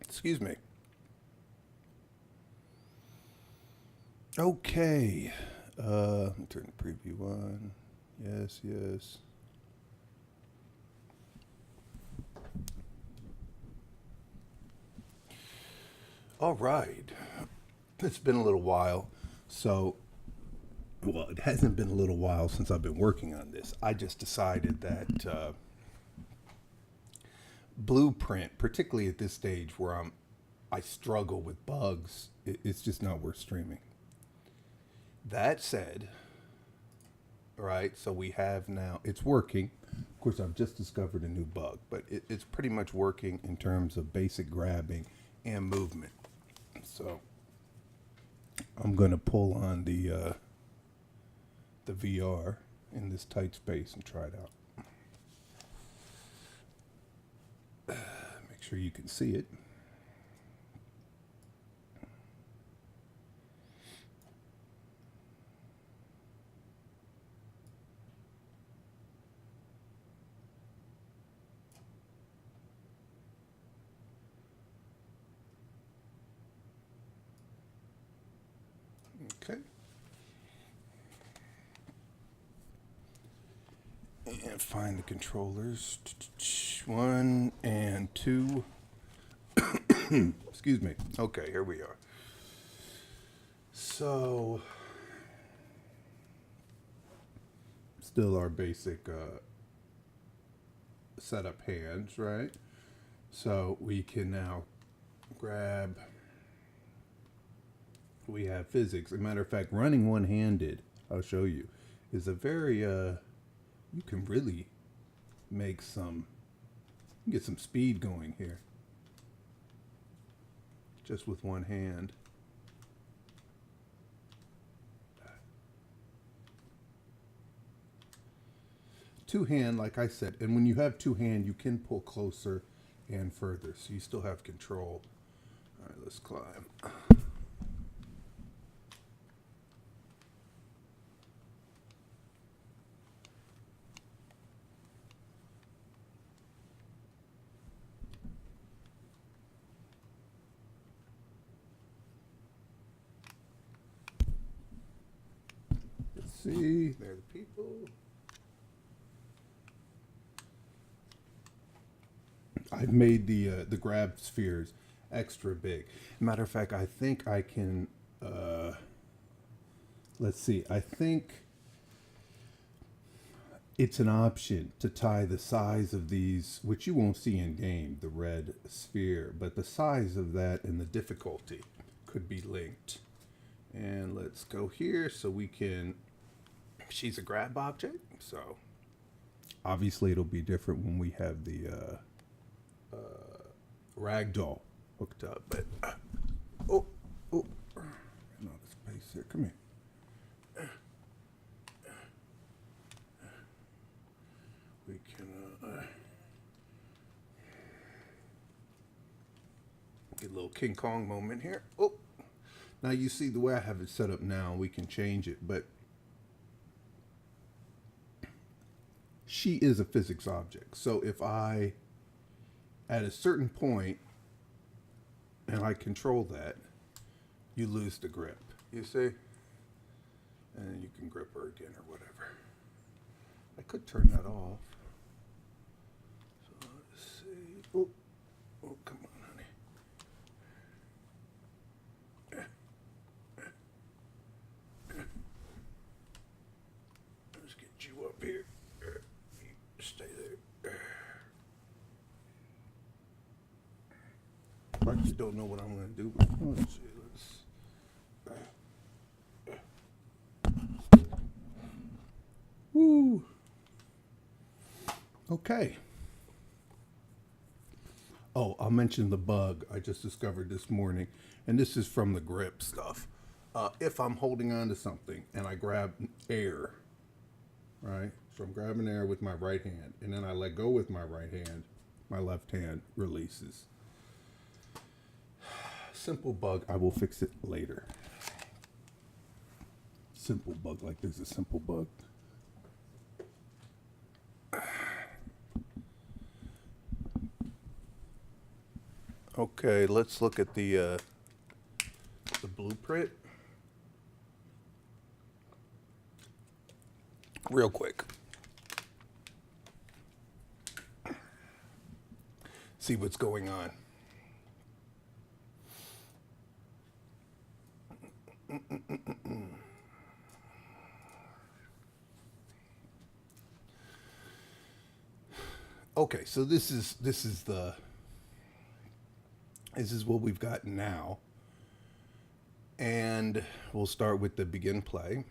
Excuse me. Okay. Let me turn the preview on. Yes, yes. All right. It's been a little while. So, well, it hasn't been a little while since I've been working on this. I just decided that Blueprint, particularly at this stage where I struggle with bugs, it's just not worth streaming. That said, right, so we have now, it's working. Of course, I've just discovered a new bug, but it's pretty much working in terms of basic grabbing and movement. So I'm going to pull on the VR in this tight space and try it out. Make sure you can see it. Okay. And find the controllers. One and two. Excuse me. Okay, here we are. So, still our basic setup hands, right? So we can now grab. We have physics. As a matter of fact, running one-handed, I'll show you, is a very you can really make some, get some speed going here just with one hand. Two hand, like I said, and when you have two hand, you can pull closer and further, so you still have control. All right, let's climb. See, there are the people. I've made the grab spheres extra big. Matter of fact, I think I can. Let's see. I think it's an option to tie the size of these, which you won't see in game, the red sphere, but the size of that and the difficulty could be linked. And let's go here so we can. She's a grab object, so obviously it'll be different when we have the ragdoll hooked up. But oh, no space here. Come here. We can get a little King Kong moment here. Oh, now you see the way I have it set up now. We can change it, but she is a physics object. So if I, at a certain point, and I control that, you lose the grip. You see? And then you can grip her again or whatever. I could turn that off. So let's see. Oh, come on, honey. Let's get you up here. Stay there. I just don't know what I'm going to do. But let's see. Woo. Okay. Oh, I'll mention the bug I just discovered this morning, and this is from the grip stuff. If I'm holding on to something and I grab air, right? So I'm grabbing air with my right hand, and then I let go with my right hand, my left hand releases. Simple bug, I will fix it later. Simple bug, like there's a simple bug. Okay, let's look at the blueprint real quick. See what's going on. Okay, so this is what we've got now. And we'll start with the begin play.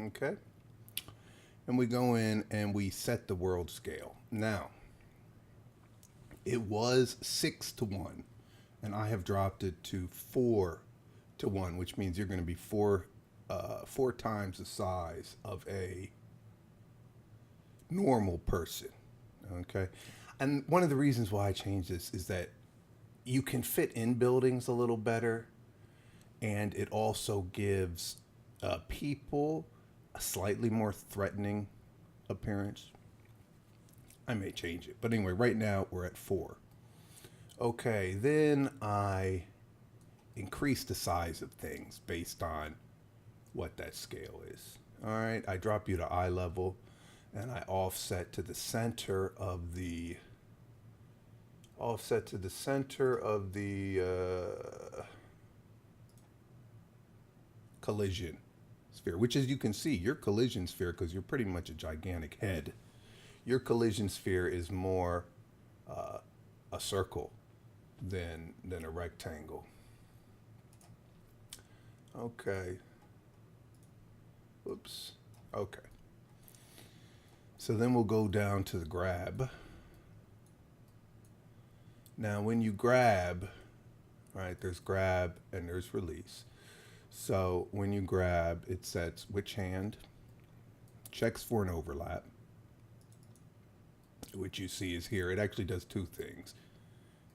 Okay. And we go in and we set the world scale. Now, it was 6-1, and I have dropped it to 4-1, which means you're going to be four times the size of a normal person. Okay. And one of the reasons why I changed this is that you can fit in buildings a little better, and it also gives people a slightly more threatening appearance. I may change it, but anyway, right now we're at 4. Okay, then I increase the size of things based on what that scale is. All right, I drop you to eye level, and I offset to the center of the collision sphere, which, as you can see, your collision sphere, because you're pretty much a gigantic head, your collision sphere is more a circle than a rectangle. Okay. Oops. Okay. So then we'll go down to the grab. Now, when you grab, right, there's grab and there's release. So when you grab, it sets which hand, checks for an overlap, which you see is here. It actually does two things.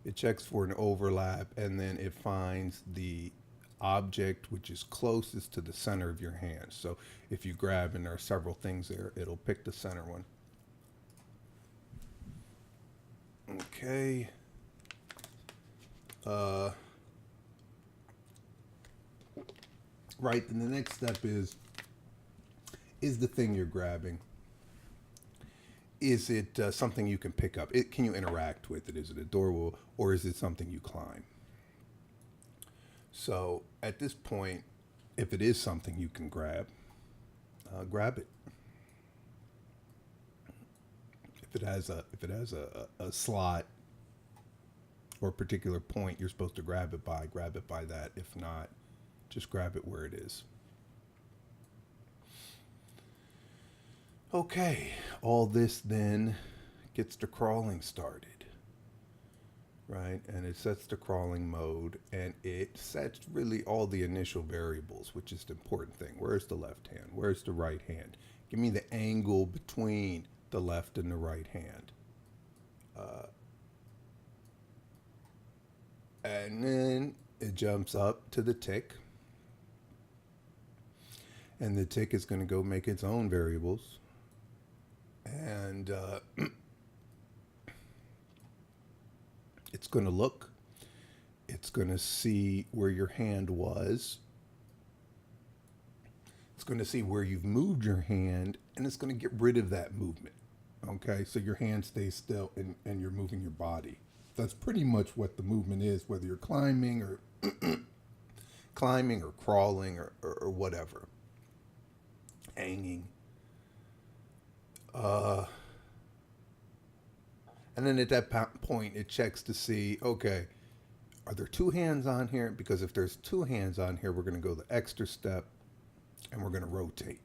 It checks for an overlap, and then it finds the object which is closest to the center of your hand. So if you grab and there are several things there, it'll pick the center one. Okay. Right, then the next step is the thing you're grabbing, is it something you can pick up? Can you interact with it? Is it a door, or is it something you climb? So at this point, if it is something you can grab, grab it. If it has a slot or a particular point you're supposed to grab it by that. If not, just grab it where it is. Okay, all this then gets the crawling started, right? And it sets the crawling mode, and it sets really all the initial variables, which is the important thing. Where's the left hand? Where's the right hand? Give me the angle between the left and the right hand. And then it jumps up to the tick. And the tick is going to go make its own variables. And it's going to look. It's going to see where your hand was. It's going to see where you've moved your hand, and it's going to get rid of that movement. Okay, so your hand stays still, and you're moving your body. That's pretty much what the movement is, whether you're climbing or crawling or whatever, hanging. And then at that point, it checks to see, okay, are there two hands on here? Because if there's two hands on here, we're going to go the extra step, and we're going to rotate.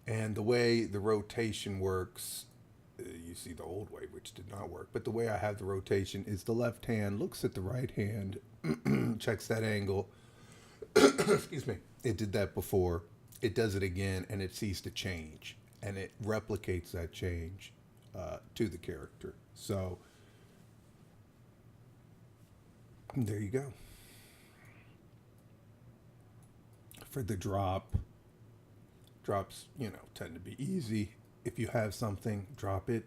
And the way the rotation works, you see the old way, which did not work, but the way I have the rotation is the left hand looks at the right hand, checks that angle. Excuse me. It did that before. It does it again, and it sees the change, and it replicates that change to the character. So there you go. For the drops, tend to be easy. If you have something, drop it.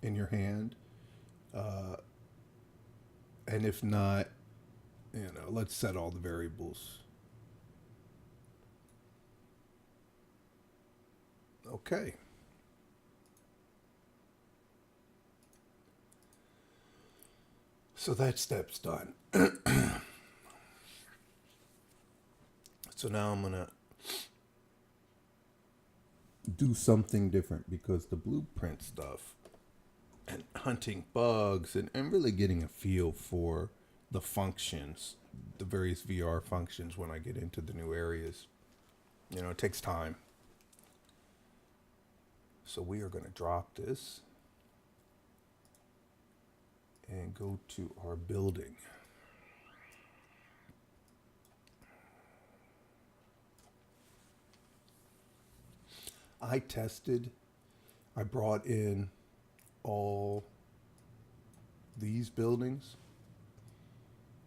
in your hand, and if not, let's set all the variables. Okay. So that step's done. So now I'm going to do something different, because the blueprint stuff and hunting bugs and really getting a feel for the functions, the various VR functions when I get into the new areas, it takes time. So we are going to drop this and go to our building. I brought in all these buildings,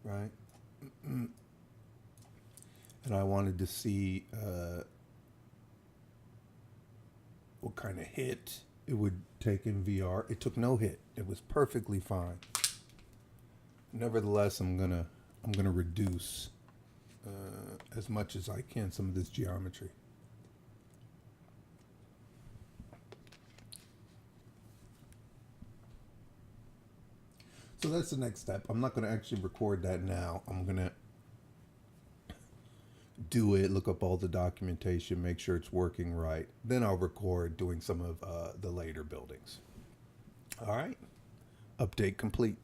right? And I wanted to see what kind of hit it would take in VR. It took no hit. It was perfectly fine. Nevertheless, I'm gonna reduce as much as I can some of this geometry. So that's the next step. I'm not going to actually record that now. I'm going to do it, look up all the documentation, make sure it's working right. Then I'll record doing some of the later buildings. All right. Update complete.